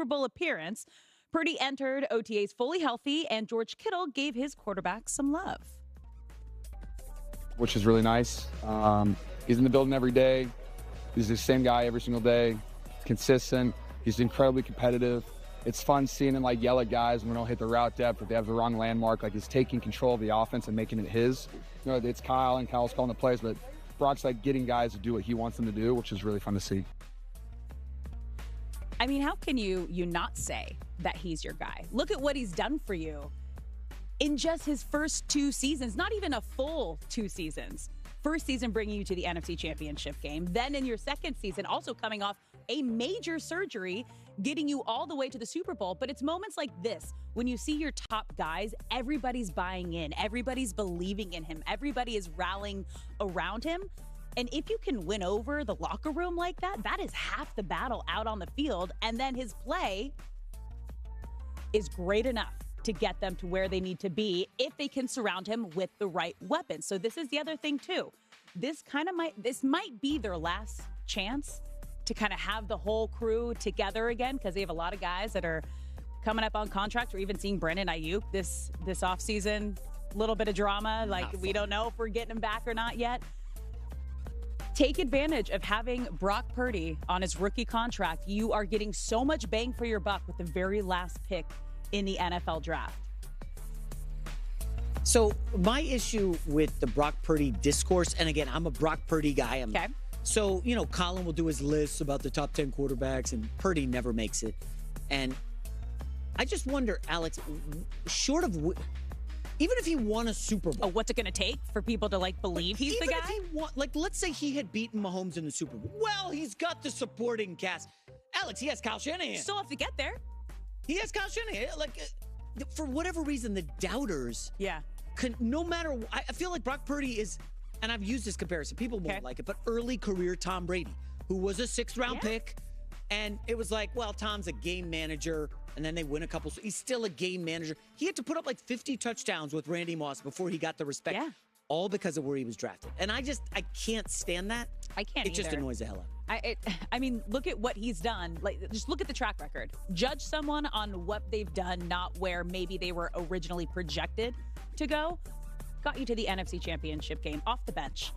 Super Bowl appearance. Purdy entered OTAs fully healthy, and George Kittle gave his quarterback some love. Which is really nice. He's in the building every day. He's the same guy every single day. Consistent. He's incredibly competitive. It's fun seeing him yell at guys when we don't hit the route depth, if they have the wrong landmark. He's taking control of the offense and making it his. It's Kyle, and Kyle's calling the plays, but Brock's getting guys to do what he wants them to do, which is really fun to see. I mean, how can you not say that he's your guy? Look at what he's done for you in just his first 2 seasons, not even a full 2 seasons. First season bringing you to the NFC Championship game. Then in your second season, also coming off a major surgery, getting you all the way to the Super Bowl. But it's moments like this, when you see your top guys, everybody's buying in, everybody's believing in him, everybody is rallying around him. And if you can win over the locker room like that, that is half the battle out on the field. And then his play is great enough to get them to where they need to be if they can surround him with the right weapons. So this is the other thing too. This might be their last chance to kind of have the whole crew together again, because they have a lot of guys that are coming up on contract. Or even seeing Brandon Ayuk this offseason. A little bit of drama. We don't know if we're getting him back or not yet. Take advantage of having Brock Purdy on his rookie contract. You are getting so much bang for your buck with the very last pick in the NFL draft. So my issue with the Brock Purdy discourse, and again, I'm a Brock Purdy guy. Okay. So, Colin will do his lists about the top 10 quarterbacks, and Purdy never makes it. And I just wonder, Alex, short of... Even if he won a Super Bowl. Oh, what's it going to take for people to believe he's the guy? Even if he won, let's say he had beaten Mahomes in the Super Bowl. Well, he's got the supporting cast. Alex, he has Kyle Shanahan. Still have to get there. He has Kyle Shanahan. For whatever reason, the doubters. Yeah. No matter, I feel like Brock Purdy is, and I've used this comparison. People won't like it, but early career Tom Brady, who was a 6th-round pick. And it was Tom's a game manager, and then they win a couple. So he's still a game manager. He had to put up 50 touchdowns with Randy Moss before he got the respect. Yeah. All because of where he was drafted. And I can't stand that. I can't It just annoys the hell out of me. I mean, look at what he's done. Just look at the track record. Judge someone on what they've done, not where maybe they were originally projected to go. Got you to the NFC Championship game off the bench,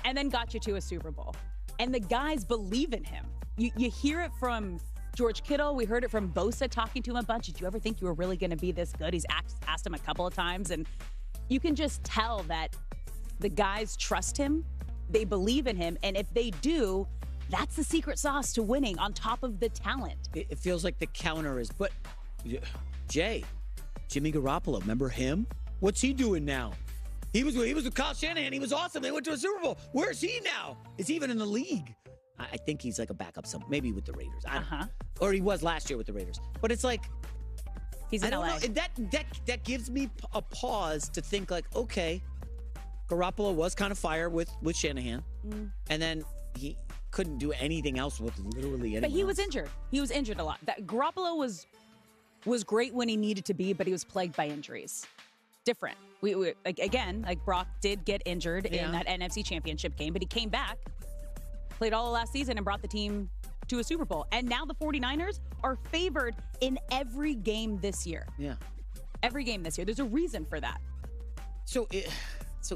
and then got you to a Super Bowl. And the guys believe in him. You hear it from George Kittle. We heard it from Bosa talking to him a bunch. Did you ever think you were really going to be this good? He's asked him a couple of times, and you can just tell that the guys trust him. They believe in him, and if they do, that's the secret sauce to winning on top of the talent. It feels like the counter is, but Jimmy Garoppolo, remember him? What's he doing now? He was with Kyle Shanahan. He was awesome. They went to a Super Bowl. Where's he now? Is he even in the league? I think he's a backup, maybe with the Raiders. I don't know. Or he was last year with the Raiders. But it's he's in LA. That gives me a pause to think okay, Garoppolo was kind of fire with Shanahan, and then he couldn't do anything else with literally anything. But he was injured. He was injured a lot. That Garoppolo was great when he needed to be, but he was plagued by injuries. Different. We Brock did get injured in that NFC Championship game, but he came back, played all of last season, and brought the team to a Super Bowl. And now the 49ers are favored in every game this year. Yeah. Every game this year. There's a reason for that. So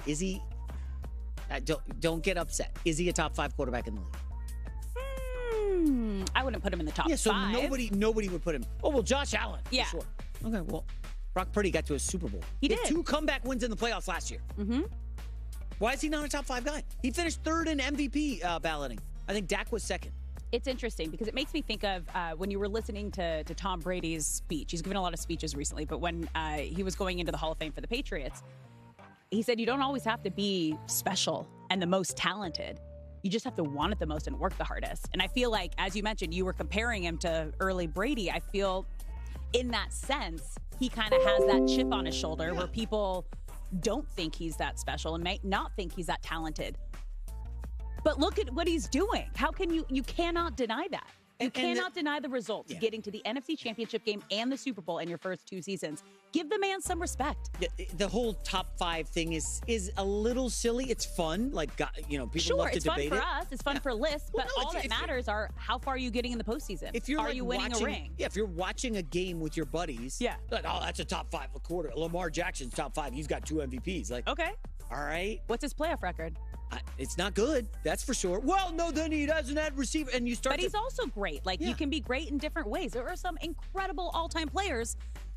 is he... Don't get upset. Is he a top 5 quarterback in the league? I wouldn't put him in the top 5. So nobody would put him... Oh, well, Josh Allen. Yeah. For sure. Okay, well, Brock Purdy got to a Super Bowl. He did. 2 comeback wins in the playoffs last year. Mm-hmm. Why is he not a top 5 guy? He finished 3rd in MVP balloting. I think Dak was 2nd. It's interesting because it makes me think of when you were listening to Tom Brady's speech. He's given a lot of speeches recently, but when he was going into the Hall of Fame for the Patriots, he said you don't always have to be special and the most talented. You just have to want it the most and work the hardest. And I feel like, as you mentioned, you were comparing him to early Brady. I feel in that sense, he kind of has that chip on his shoulder where people don't think he's that special and might not think he's that talented. But look at what he's doing. How can you cannot deny that. You cannot deny the results. Getting to the NFC Championship game and the Super Bowl in your first 2 seasons. Give the man some respect. The whole top 5 thing is a little silly. It's fun. Like, people love to debate it. It's fun for us. It's fun for lists. But all that matters are how far are you getting in the postseason? Are you winning a ring? Yeah, if you're watching a game with your buddies, like, oh, that's a top 5 quarter. Lamar Jackson's top 5. He's got 2 MVPs. Like, okay. All right. What's his playoff record? It's not good. That's for sure. Well, no, then he doesn't have receiver. And you start. But he's also great. Like, you can be great in different ways. There are some incredible all-time players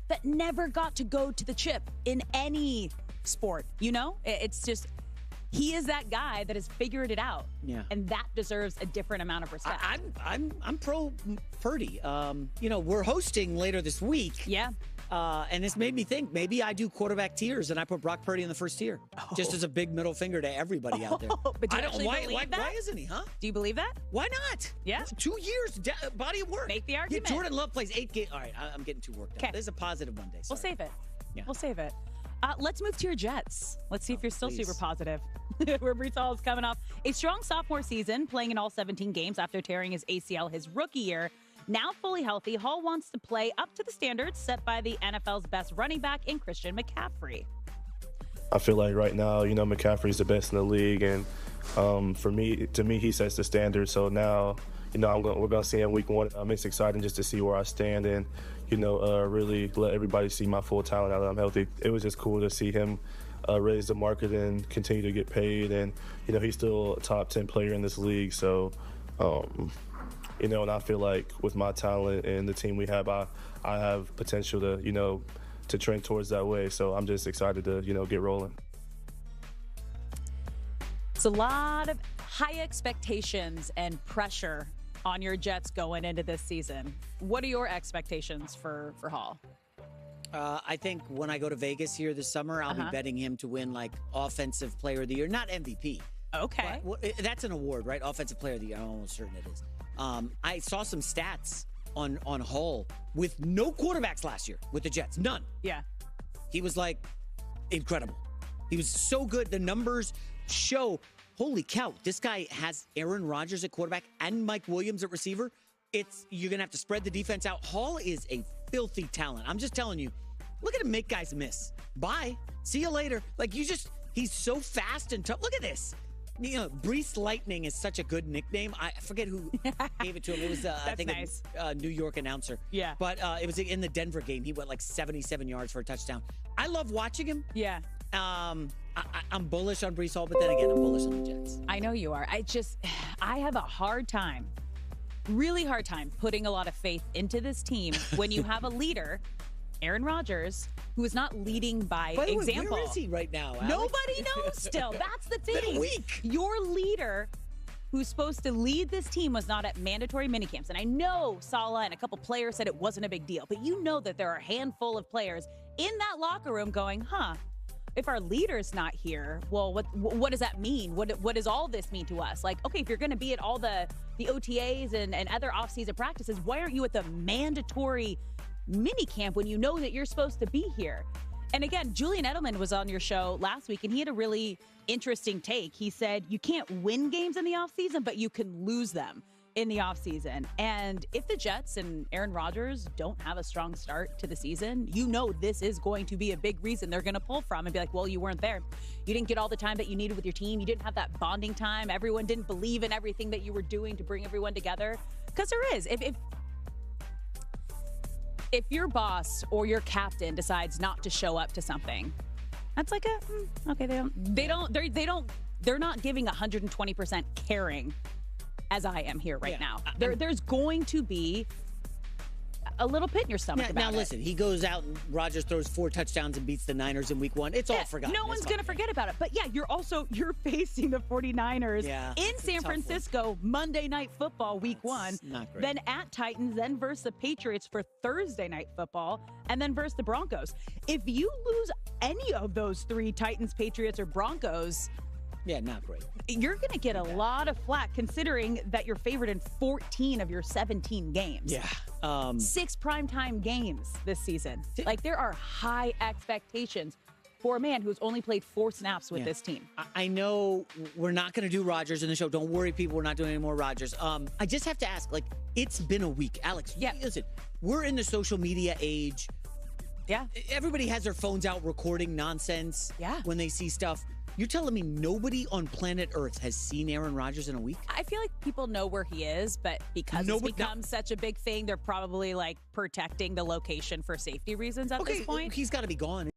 that never got to go to the chip in any sport. It's just, he is that guy that has figured it out. Yeah. And that deserves a different amount of respect. I'm pro Purdy. We're hosting later this week. Yeah. And this made me think maybe I do quarterback tiers and I put Brock Purdy in the first tier, just as a big middle finger to everybody out there. But do you actually believe that? Why isn't he, huh? Do you believe that? Why not? Yeah. 2 years, body of work. Make the argument. Yeah, Jordan Love plays 8 games. All right, I'm getting too worked up. This is a positive Monday. Sorry. We'll save it. Yeah. We'll save it. Let's move to your Jets. Let's see if you're still super positive. Where Breece Hall is coming off a strong sophomore season, playing in all 17 games after tearing his ACL his rookie year. Now fully healthy, Hall wants to play up to the standards set by the NFL's best running back in Christian McCaffrey. I feel like right now, McCaffrey's the best in the league, and to me, he sets the standard. So now, we're gonna see him week 1. It's exciting just to see where I stand and, really let everybody see my full talent now that I'm healthy. It was just cool to see him raise the market and continue to get paid, and he's still a top 10 player in this league. So. And I feel like with my talent and the team we have, I have potential to, to trend towards that way. So I'm just excited to, get rolling. It's a lot of high expectations and pressure on your Jets going into this season. What are your expectations for Hall? I think when I go to Vegas here this summer, I'll be betting him to win like Offensive Player of the Year, not MVP. Okay. That's an award, right? Offensive Player of the Year. I'm almost certain it is. I saw some stats on Hall with no quarterbacks last year with the Jets. None. Yeah. He was like incredible. He was so good. The numbers show, holy cow, this guy has Aaron Rodgers at quarterback and Mike Williams at receiver. You're going to have to spread the defense out. Hall is a filthy talent. I'm just telling you, look at him make guys miss. Bye. See you later. Like, he's so fast and tough. Look at this. Breece Lightning is such a good nickname. I forget who gave it to him. It was, I think, nice. A New York announcer. Yeah. But it was in the Denver game. He went like 77 yards for a touchdown. I love watching him. Yeah. I'm bullish on Breece Hall, but then again, I'm bullish on the Jets. I know you are. I have a hard time, really hard time, putting a lot of faith into this team when you have a leader, Aaron Rodgers, who is not leading by example. Where is he right now, Alex? Nobody knows still. That's the thing. It's been a week. Your leader, who's supposed to lead this team, was not at mandatory minicamps. And I know Saleh and a couple players said it wasn't a big deal, but you know that there are a handful of players in that locker room going, if our leader's not here, well, what does that mean? What does all this mean to us? Like, okay, if you're going to be at all the OTAs and other off-season practices, why aren't you at the mandatory mini camp when you know that you're supposed to be here? And again, Julian Edelman was on your show last week, and he had a really interesting take. He said you can't win games in the offseason, but you can lose them in the offseason. And if the Jets and Aaron Rodgers don't have a strong start to the season, this is going to be a big reason they're going to pull from and be like, well, you weren't there. You didn't get all the time that you needed with your team. You didn't have that bonding time. Everyone didn't believe in everything that you were doing to bring everyone together. Because there is. If your boss or your captain decides not to show up to something, that's like okay, they're not giving 120% caring as I am here right now. There's going to be a little pit in your stomach about it. Now listen, he goes out and Rodgers throws 4 touchdowns and beats the Niners in week 1. It's all forgotten. No one's going to forget about it. But yeah, you're facing the 49ers in San Francisco Monday Night Football week 1. Not great. Then at Titans, then versus the Patriots for Thursday Night Football, and then versus the Broncos. If you lose any of those 3, Titans, Patriots, or Broncos, yeah, not great. You're going to get a lot of flack considering that you're favored in 14 of your 17 games. Yeah. 6 primetime games this season. Like, there are high expectations for a man who's only played 4 snaps with this team. I know we're not going to do Rodgers in the show. Don't worry, people. We're not doing any more Rodgers. I just have to ask, like, it's been a week. Alex, listen, we're in the social media age. Yeah. Everybody has their phones out recording nonsense when they see stuff. You're telling me nobody on planet Earth has seen Aaron Rodgers in a week? I feel like people know where he is, but because it's become such a big thing, they're probably like protecting the location for safety reasons at this point. He's got to be gone.